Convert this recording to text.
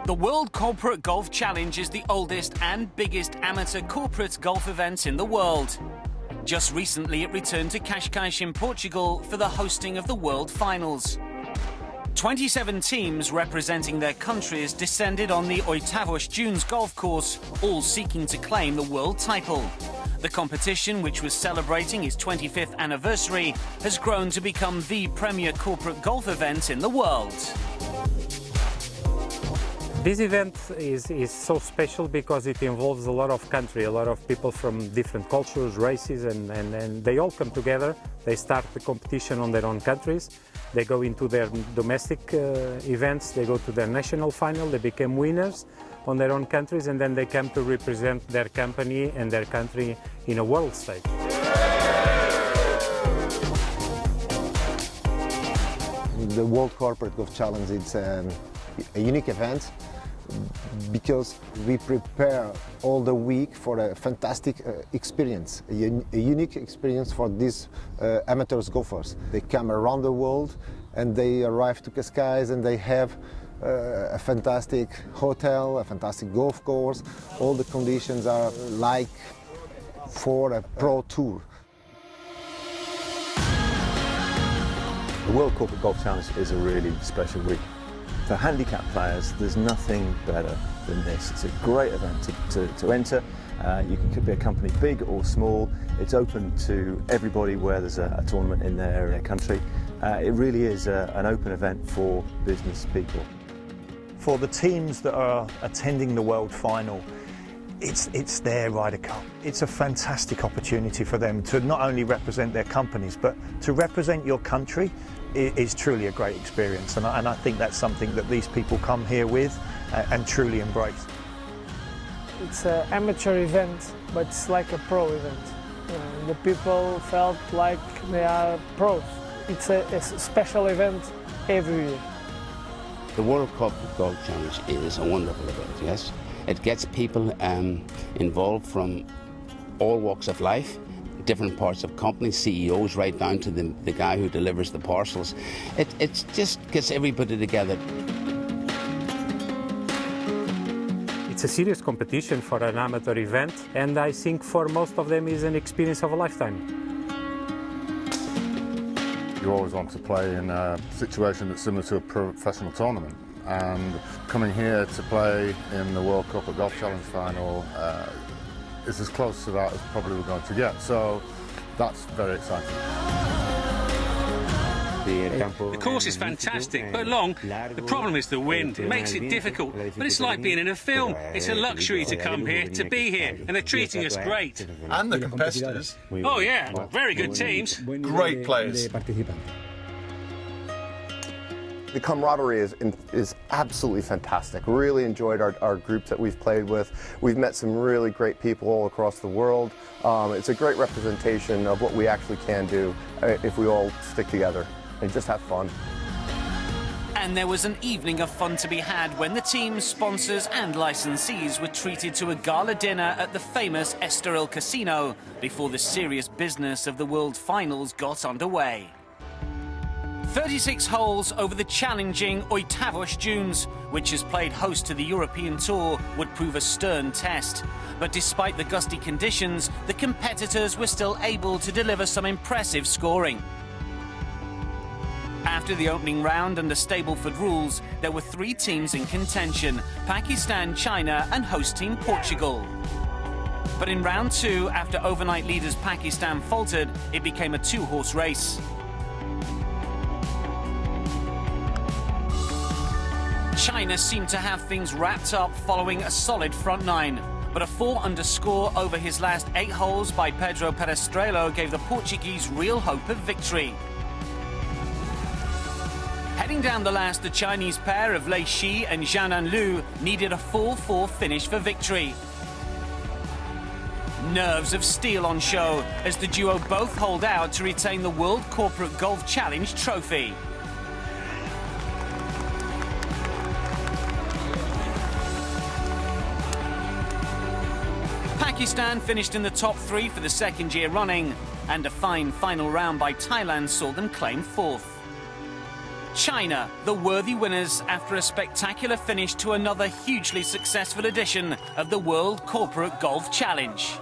The World Corporate Golf Challenge is the oldest and biggest amateur corporate golf event in the world. Just recently, it returned to Cascais in Portugal for the hosting of the World Finals. 27 teams representing their countries descended on the Oitavos Dunes golf course, all seeking to claim the world title. The competition, which was celebrating its 25th anniversary, has grown to become the premier corporate golf event in the world. This event is so special because it involves a lot of country, a lot of people from different cultures, races, and they all come together. They start the competition on their own countries. They go into their domestic events, they go to their national final, they become winners on their own countries, and then they come to represent their company and their country in a world stage. The World Corporate Golf Challenge is a unique event because we prepare all the week for a fantastic experience, a unique experience for these amateurs golfers. They come around the world and they arrive to Cascais and they have a fantastic hotel, a fantastic golf course. All the conditions are like for a pro tour. The World Corporate Golf Challenge is a really special week. For handicap players, there's nothing better than this. It's a great event to enter. You can be a company big or small. It's open to everybody where there's a tournament in their country. It really is an open event for business people. For the teams that are attending the World Final, it's their Ryder Cup. It's a fantastic opportunity for them to not only represent their companies, but to represent your country is truly a great experience. And I think that's something that these people come here with and truly embrace. It's an amateur event, but it's like a pro event. The people felt like they are pros. It's a special event every year. The World Corporate Golf Challenge is a wonderful event, yes. It gets people involved from all walks of life, different parts of companies, CEOs, right down to the guy who delivers the parcels. It just gets everybody together. It's a serious competition for an amateur event, and I think for most of them is an experience of a lifetime. You always want to play in a situation that's similar to a professional tournament, and coming here to play in the World Corporate Golf Challenge final is as close to that as probably we're going to get, so that's very exciting. The course is fantastic, but long. The problem is the wind. It makes it difficult, but it's like being in a film. It's a luxury to come here, to be here, and they're treating us great. And the competitors. Oh yeah, very good teams. Great players. The camaraderie is absolutely fantastic. Really enjoyed our groups that we've played with. We've met some really great people all across the world. It's a great representation of what we actually can do if we all stick together and just have fun. And there was an evening of fun to be had when the teams, sponsors and licensees were treated to a gala dinner at the famous Estoril Casino before the serious business of the World Finals got underway. 36 holes over the challenging Oitavos Dunes, which has played host to the European Tour, would prove a stern test. But despite the gusty conditions, the competitors were still able to deliver some impressive scoring. After the opening round under Stableford rules, there were 3 teams in contention: Pakistan, China and host team Portugal. But in round 2, after overnight leaders Pakistan faltered, it became a 2-horse race. China seemed to have things wrapped up following a solid front 9, but a 4-under score over his last 8 holes by Pedro Perestrello gave the Portuguese real hope of victory. Heading down the last, the Chinese pair of Lei Shi and Zhang Lu needed a 4-4 finish for victory. Nerves of steel on show as the duo both hold out to retain the World Corporate Golf Challenge trophy. Pakistan finished in the top 3 for the 2nd year running, and a fine final round by Thailand saw them claim 4th. China, the worthy winners after a spectacular finish to another hugely successful edition of the World Corporate Golf Challenge.